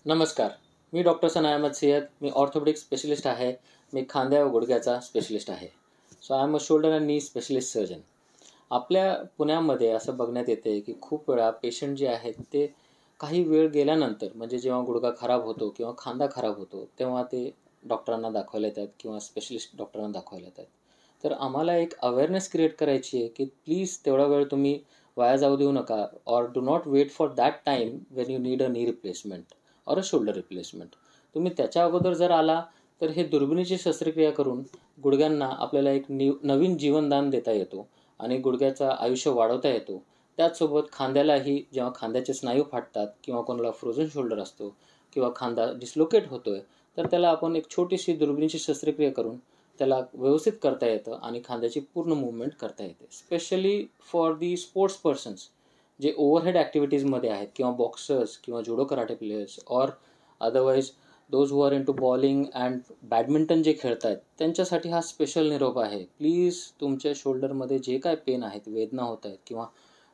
नमस्कार. मी डॉक्टर सना अहमद सय्यद. मी orthopaedic specialist आहे. मी खांद्या व गुडघ्याचा स्पेशलिस्ट आहे. So I am a shoulder and नी स्पेशलिस्ट सर्जन. आपल्या पुण्यामध्ये असं बघण्यात येते की खूप वेळा पेशंट जे आहेत ते काही वेळ गेल्यानंतर म्हणजे जेव्हा गुडघा खराब होतो किंवा खांदा खराब होतो तेव्हा ते डॉक्टरांना दाखवायला येतात किंवा स्पेशलिस्ट डॉक्टरांना दाखवायला येतात. तर आम्हाला एक अवेअरनेस क्रिएट करायची आहे की प्लीज तेवढा वेळ तुम्ही वाया जाऊ देऊ नका. Or do not wait for that time when you need a knee replacement or a shoulder replacement. तुम्ही त्याच्या अगोदर जर आला तर हे दुर्बिणीची शस्त्रक्रिया करून गुडघ्यांना आपल्याला एक नवीन जीवनदान देता येतो आणि गुडघ्याचं आयुष्य वाढवता येतो. त्याचसोबत खांद्यालाही जेव्हा खांद्याचे स्नायू फाटतात किंवा कोणाला फ्रोझन शोल्डर असतो किंवा खांदा डिस्लोकेट होतो आहे तर त्याला आपण एक छोटीशी दुर्बिणीची शस्त्रक्रिया करून त्याला व्यवस्थित करता येतं आणि खांद्याची पूर्ण मूवमेंट करता येते. Specially for the sports persons जे ओव्हरहेड ॲक्टिव्हिटीजमध्ये आहेत किंवा बॉक्सर्स किंवा judo karate players or otherwise those who are into bowling and badminton जे खेळत आहेत त्यांच्यासाठी हा स्पेशल निरोप आहे. प्लीज तुमच्या शोल्डरमध्ये जे काय पेन आहेत, वेदना होत आहेत किंवा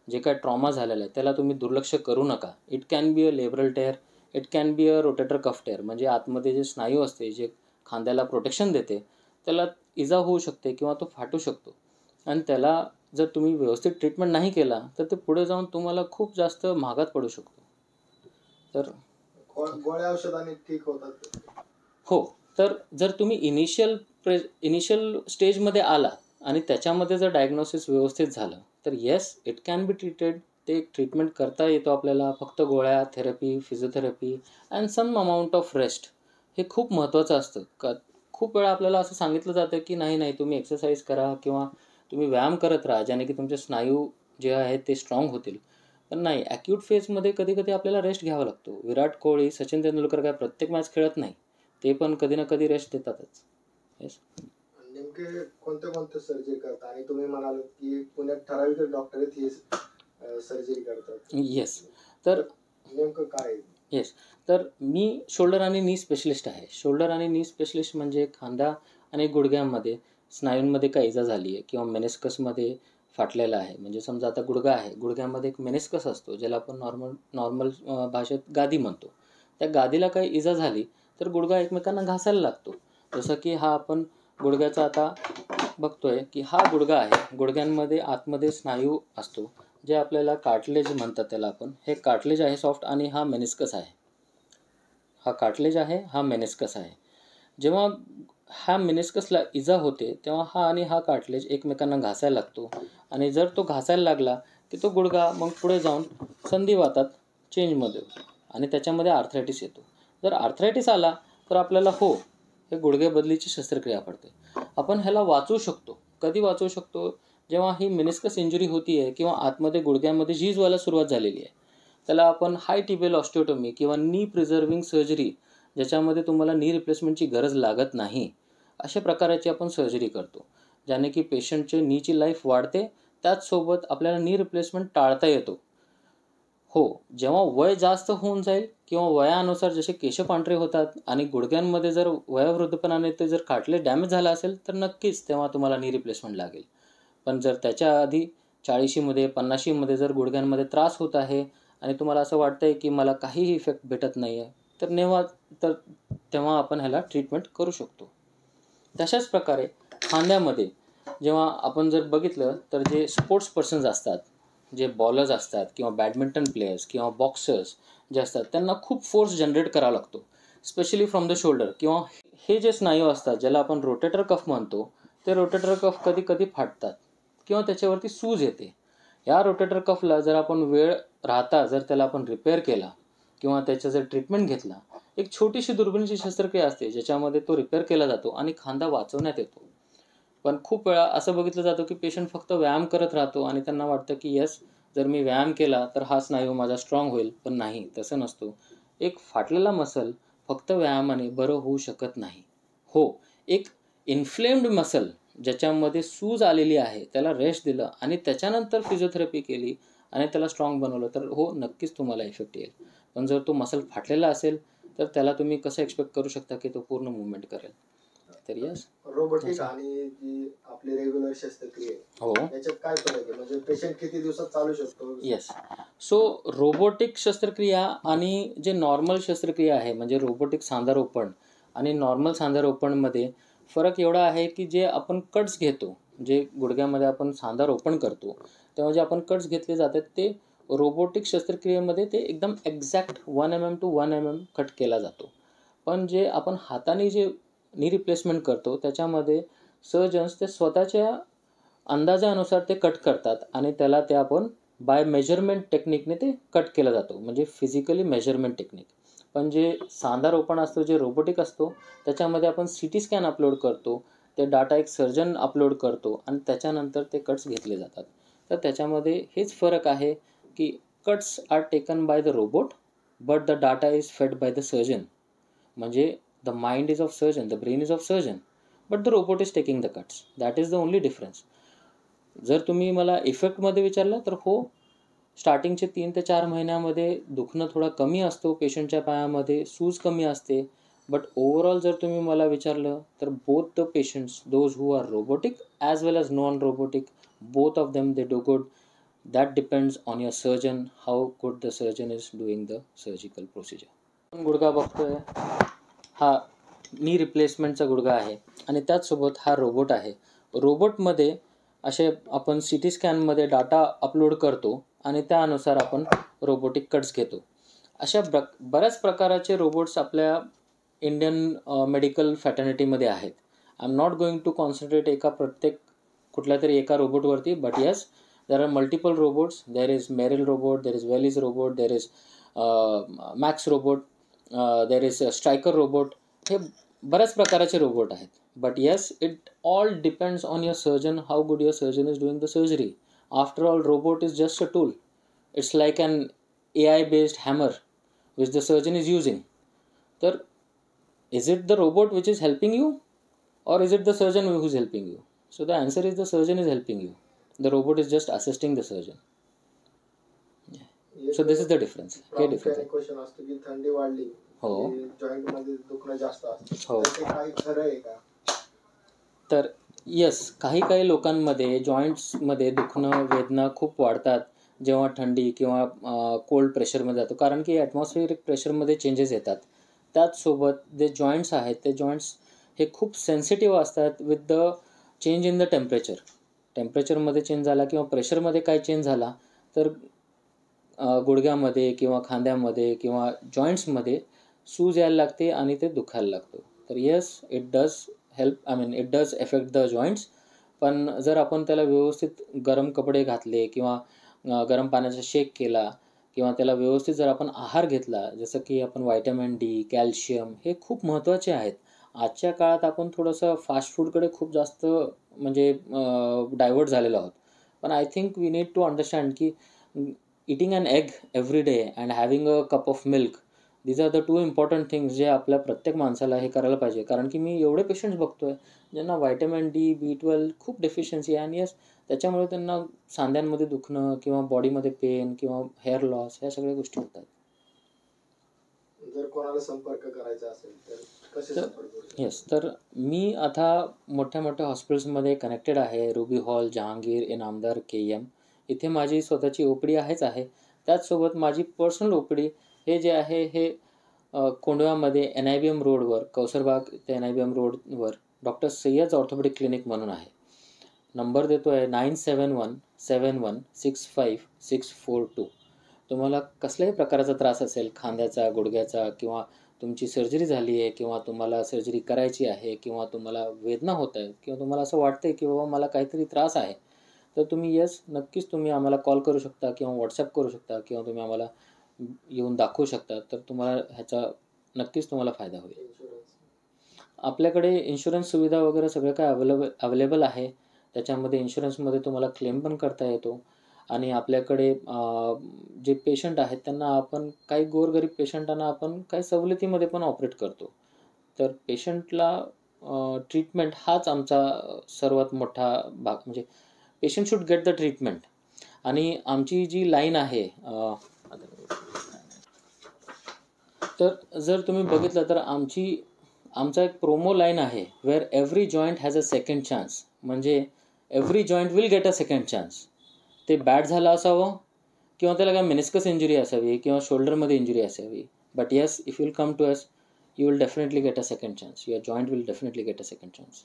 जे काय ट्रॉमा झालेला आहे त्याला तुम्ही दुर्लक्ष करू नका. It can be a labral tear, it can be a rotator cuff tear. म्हणजे आतमध्ये जे स्नायू असते जे खांद्याला प्रोटेक्शन देते त्याला इजा होऊ शकते किंवा तो फाटू शकतो आणि त्याला जर तुम्ही व्यवस्थित ट्रीटमेंट नाही केला तर ते पुढे जाऊन तुम्हाला खूप जास्त महागात पडू शकतो. तर गोळ्या औषधाने ठीक होतात. हो, तर जर तुम्ही इनिशियल स्टेजमध्ये आला आणि त्याच्यामध्ये जर डायग्नोसिस व्यवस्थित झालं तर yes it can be treated. ते ट्रीटमेंट करता येतो आपल्याला. फक्त गोळ्या, therapy, physiotherapy and some amount of rest हे खूप महत्त्वाचं असतं. खूप वेळा आपल्याला असं सांगितलं जातं की नाही तुम्ही एक्सरसाइज करा किंवा तुम्ही व्यायाम करत राहा ज्याने की तुमचे स्नायू जे आहेत ते स्ट्रॉंग होतील. पण नाही, ॲक्यूट फेजमध्ये कधी कधी आपल्याला रेस्ट घ्यावा लागतो. विराट कोहली, सचिन तेंडुलकर काय प्रत्येक मॅच खेळत नाही. ते पण कधी ना कधी रेस्ट देतातच. येस. नेमके कोणते सर्जरी करतात आणि तुम्ही म्हणाल की पुण्यात ठराविक डॉक्टर आहेत ही सर्जरी करतात. येस. तर नेमकं काय? येस. तर मी शोल्डर आणि नी स्पेशलिस्ट आहे. शोल्डर आणि नी स्पेशलिस्ट म्हणजे खांदा आणि गुडघ्यांमध्ये स्नायूंमध्ये काही इजा झाली आहे किंवा मेनिस्कसमध्ये फाटलेला आहे. म्हणजे समजा आता गुडघा आहे, गुडघ्यामध्ये एक मेनिस्कस असतो ज्याला आपण नॉर्मल भाषेत गादी म्हणतो. त्या गादीला काही इजा झाली तर गुडघा एकमेकांना घासायला लागतो. जसं की हा आपण गुडघ्याचा आता बघतोय की हा गुडघा आहे. गुडघ्यांमध्ये आतमध्ये स्नायू असतो जे आपल्याला कार्टिलेज म्हणतात त्याला आपण. हे कार्टिलेज आहे सॉफ्ट आणि हा मेनिस्कस आहे. हा कार्टिलेज आहे, हा मेनिस्कस आहे. जेव्हा हा मेनिस्कसला इजा होते तेव्हा हा आणि हा कार्टिलेज एकमेकांना घासायला लागतो आणि जर तो घासायला लागला की तो गुडघा मग पुढे जाऊन संधिवातात चेंजमध्ये होतो आणि त्याच्यामध्ये आर्थरायटिस येतो. जर आर्थरायटिस आला तर आपल्याला हे गुडघे बदलीची शस्त्रक्रिया पडते. आपण ह्याला वाचवू शकतो. कधी वाचवू शकतो? जेव्हा ही मेनिस्कस इंजुरी होती आहे किंवा आतमध्ये गुडघ्यामध्ये झीज व्हायला सुरुवात झालेली आहे त्याला आपण हाय टिबियल ऑस्टिओटोमी किंवा नी प्रिझर्विंग सर्जरी ज्याच्यामध्ये तुम्हाला नी रिप्लेसमेंटची गरज लागत नाही अशा प्रकारची आपण सर्जरी करतो ज्याने की पेशंटचे नीची लाईफ वाढते. त्याचसोबत आपल्याला नी रिप्लेसमेंट टाळता येतो. जेव्हा वय जास्त होऊन जाईल किंवा वयानुसार जसे केश पांढरे होतात आणि गुडघ्यांमध्ये जर वयोवृद्धपणाने ते जर कार्टिलेज डॅमेज झाला असेल तर नक्कीच तेव्हा तुम्हाला नी रिप्लेसमेंट लागेल. पण जर त्याच्या आधी 40मध्ये 50मध्ये जर गुडघ्यांमध्ये त्रास होत आहे आणि तुम्हाला असं वाटतं आहे की मला काहीही इफेक्ट भेटत नाही आहे तर तेव्हा आपण ह्याला ट्रीटमेंट करू शकतो. तशाच प्रकारे खांद्यामध्ये जेव्हा आपण जर बघितलं तर जे स्पोर्ट्स पर्सन्स असतात, जे बॉलर्स असतात किंवा बॅडमिंटन प्लेयर्स किंवा बॉक्सर्स जे असतात त्यांना खूप फोर्स जनरेट करावा लागतो स्पेशली फ्रॉम द शोल्डर. किंवा हे जे स्नायू असतात ज्याला आपण रोटेटर कफ म्हणतो ते रोटेटर कफ कधी कधी फाटतात किंवा त्याच्यावरती सूज येते. या रोटेटर कफला जर आपण वेळ राहता जर त्याला आपण रिपेअर केला किंवा त्याचा जर ट्रीटमेंट घेतला, एक छोटीशी दुर्बिणीची शस्त्रक्रिया असते ज्याच्यामध्ये तो रिपेअर केला जातो आणि खांदा वाचवण्यात येतो. पण खूप वेळा असं बघितलं जातं की पेशंट फक्त व्यायाम करत राहतो आणि त्यांना वाटतं की येस जर मी व्यायाम केला तर हा स्नायू माझा स्ट्रॉंग होईल. पण नाही, तसं नसतो. एक फाटलेला मसल फक्त व्यायामाने बरं होऊ शकत नाही. एक इन्फ्लेम्ड मसल ज्याच्यामध्ये सूज आलेली आहे त्याला रेस्ट दिलं आणि त्याच्यानंतर फिजिओथेरपी केली आणि त्याला स्ट्रॉंग बनवलं तर नक्कीच तुम्हाला इफेक्ट येईल. पण जर तो मसल फाटलेला असेल तर त्याला तुम्ही कसं एक्सपेक्ट करू शकता की तो पूर्ण मूव्हमेंट करेल. तर यस. रोबोटिक आणि जी आपली रेग्युलर शस्त्रक्रिया आहे, हो. याच्यात काय फरक आहे? म्हणजे पेशंट किती दिवसात चालू शकतो? येस. सो रोबोटिक शस्त्रक्रिया आणि जे नॉर्मल शस्त्रक्रिया आहे, म्हणजे रोबोटिक सांधारोपण आणि नॉर्मल सांधारोपणमध्ये फरक एवढा आहे की जे आपण कट्स घेतो, जे गुडघ्यामध्ये आपण सांधारोपण करतो तेव्हा जे आपण कट्स घेतले जातात ते रोबोटिक शस्त्रक्रियेमध्ये ते एकदम exact 1 mm to 1 mm cut केला जातो. पण जे आपण हाताने जे नी रिप्लेसमेंट करतो त्याच्यामध्ये सर्जन्स ते स्वतःच्या अंदाजानुसार ते कट करतात आणि त्याला ते आपण बाय मेजरमेंट टेक्निकने ते कट केला जातो, म्हणजे फिजिकली मेजरमेंट टेक्निक. पण जे सांधारोपण असतो, जे रोबोटिक असतो, त्याच्यामध्ये आपण CT स्कॅन अपलोड करतो, ते डाटा एक सर्जन अपलोड करतो आणि त्याच्यानंतर ते कट्स घेतले जातात. तर त्याच्यामध्ये हेच फरक आहे की cuts are taken by the robot but the data is fed by the surgeon. म्हणजे the mind is of surgeon, the brain is of surgeon, but the robot is taking the cuts. That is the only difference. जर तुम्ही मला इफेक्टमध्ये विचारलं तर हो, स्टार्टिंगचे 3 ते 4 महिन्यामध्ये दुखणं थोडा कमी असतो पेशंटच्या पायामध्ये, सूज कमी असते. बट ओव्हरऑल जर तुम्ही मला विचारलं तर both the patients, those who R robotic as well as non robotic, both of them they do good. That depends on your surgeon, how good the surgeon is doing the surgical procedure. आपण गुडघा बघतोय, हा नी रिप्लेसमेंटचा गुडघा आहे आणि त्याचसोबत हा robot आहे. रोबोटमध्ये असे आपण CT स्कॅनमध्ये डाटा अपलोड करतो आणि त्यानुसार आपण रोबोटिक कट्स घेतो. अशा बऱ्याच प्रकाराचे रोबोट्स आपल्या इंडियन मेडिकल फॅटर्निटीमध्ये आहेत. I am not going to concentrate कुठल्या तरी एका रोबोटवरती, but yes, there are multiple robots. There is Meril robot, there is Velys robot, there is Max robot, there is Stryker robot. हे बऱ्याच प्रकाराचे रोबोट आहेत. But yes, it all depends on your surgeon, how good your surgeon is doing the surgery. After all, robot is just a tool. It's like an AI based hammer which the surgeon is using. So is it the robot which is helping you or is it the surgeon who is helping you? So the answer is the surgeon is helping you. The robot is just assisting the surgeon. So this is the difference. हे difference. Question असतो की थंडी वाढली, हो, joint मध्ये दुखणं जास्त असतं, हो, ते काही खरं आहे का? तर येस, काही लोकांमध्ये जॉईंट्समध्ये दुखणं, वेदना खूप वाढतात जेव्हा थंडी किंवा कोल्ड प्रेशरमध्ये जातो, कारण की ॲटमॉस्फिअरिक प्रेशरमध्ये चेंजेस येतात. त्याचसोबत जे जॉईंट्स आहेत ते जॉईंट्स हे खूप सेन्सिटिव्ह असतात with the change in the temperature. टेम्परेचरमध्ये चेंज झाला किंवा प्रेशरमध्ये काय चेंज झाला तर गुडघ्यामध्ये किंवा खांद्यामध्ये किंवा जॉईंट्समध्ये सूज यायला लागते आणि ते दुखायला लागतो. तर yes, it does help, it does effect the joints. पण जर आपण त्याला व्यवस्थित गरम कपडे घातले किंवा गरम पाण्याचा शेक केला किंवा त्याला व्यवस्थित जर आपण आहार घेतला, जसं की आपण व्हायटॅमिन डी, कॅल्शियम हे खूप महत्त्वाचे आहेत. आजच्या काळात आपण थोडंसं फास्ट फूडकडे खूप जास्त म्हणजे डायव्हर्ट झालेलो आहोत. पण I think we need to understand की eating an egg every day and having a cup of milk, these are the 2 important things जे आपल्या प्रत्येक माणसाला हे करायला पाहिजे. कारण की मी एवढे पेशंट्स बघतोय ज्यांना व्हायटॅमिन डी, B12 खूप डेफिशियन्सी आहे आणि त्याच्यामुळे त्यांना सांध्यांमध्ये दुखणं किंवा बॉडीमध्ये पेन किंवा हेअर लॉस ह्या सगळ्या गोष्टी होतात. जर कोणाला संपर्क करायचा असेल तर कसे संपर्क करू? येस, तर मी आता मोठ्या मोठ्या हॉस्पिटल्समध्ये कनेक्टेड आहे. Ruby hall, Jahangir, Inamdar, KM इथे माझी स्वतःची OPD आहे. त्याचसोबत माझी पर्सनल OPD हे जे आहे हे कोंडव्यामध्ये NIBM रोडवर, कौसरबाग ते NIBM रोडवर डॉक्टर सय्यद ऑर्थोपेडिक क्लिनिक म्हणून आहे. नंबर देतो आहे 9717165642. तुम्हाला कसल्याही प्रकारचा त्रास असेल, खांद्याचा, गुडघ्याचा किंवा तुमची सर्जरी झाली आहे किंवा तुम्हाला सर्जरी करायची आहे किंवा तुम्हाला वेदना होत आहेत किंवा तुम्हाला असं वाटतंय की बाबा मला काहीतरी त्रास आहे, तर तुम्ही नक्कीच तुम्ही आम्हाला कॉल करू शकता किंवा WhatsApp करू शकता किंवा तुम्ही आम्हाला येऊन दाखवू शकता. तर तुम्हाला ह्याचा नक्कीच तुम्हाला फायदा होईल. आपल्याकडे इन्शुरन्स सुविधा वगैरे सगळं काय अवेलेबल आहे. त्याच्यामध्ये इन्शुरन्समध्ये तुम्हाला क्लेम पण करता येतो आणि आपल्याकडे जे पेशंट आहेत त्यांना आपण काही गोरगरीब पेशंटांना आपण काही सवलतीमध्ये पण ऑपरेट करतो. तर पेशंटला ट्रीटमेंट हाच आमचा सर्वात मोठा भाग, म्हणजे patient should get the treatment. आणि आमची जी लाईन आहे, तर जर तुम्ही बघितलं तर आमची आमचा एक प्रोमो लाईन आहे, where every joint has a second chance. म्हणजे every joint will get a second chance. ते बॅड झालं असावं किंवा त्याला काय मेनिस्कस इंजुरी असावी किंवा शोल्डरमध्ये इंजुरी असावी. But yes, if will come to us, you will definitely get a second chance. Your joint will definitely get a second chance.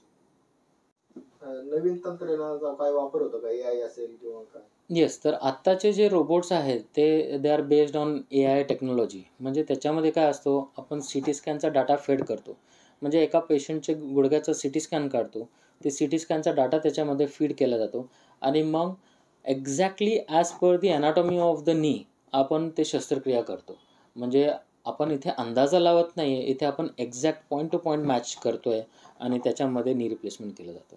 नवीन तंत्रज्ञानाचा काय वापर होतो का, AI असेल किंवा काय? येस, तर आत्ताचे जे रोबोट्स आहेत they are based on AI technology. म्हणजे त्याच्यामध्ये काय असतो, आपण CT स्कॅनचा डाटा फेड करतो. म्हणजे एका पेशंटचे गुडघ्याचा CT स्कॅन काढतो. ते CT स्कॅनचा डाटा त्याच्यामध्ये फीड केला जातो आणि मग exactly as per the anatomy of the knee आपण ते शस्त्रक्रिया करतो. म्हणजे आपण इथे अंदाजा लावत नाही आहे, इथे आपण exact point two point match करतो आहे आणि त्याच्यामध्ये नी रिप्लेसमेंट केलं जातं.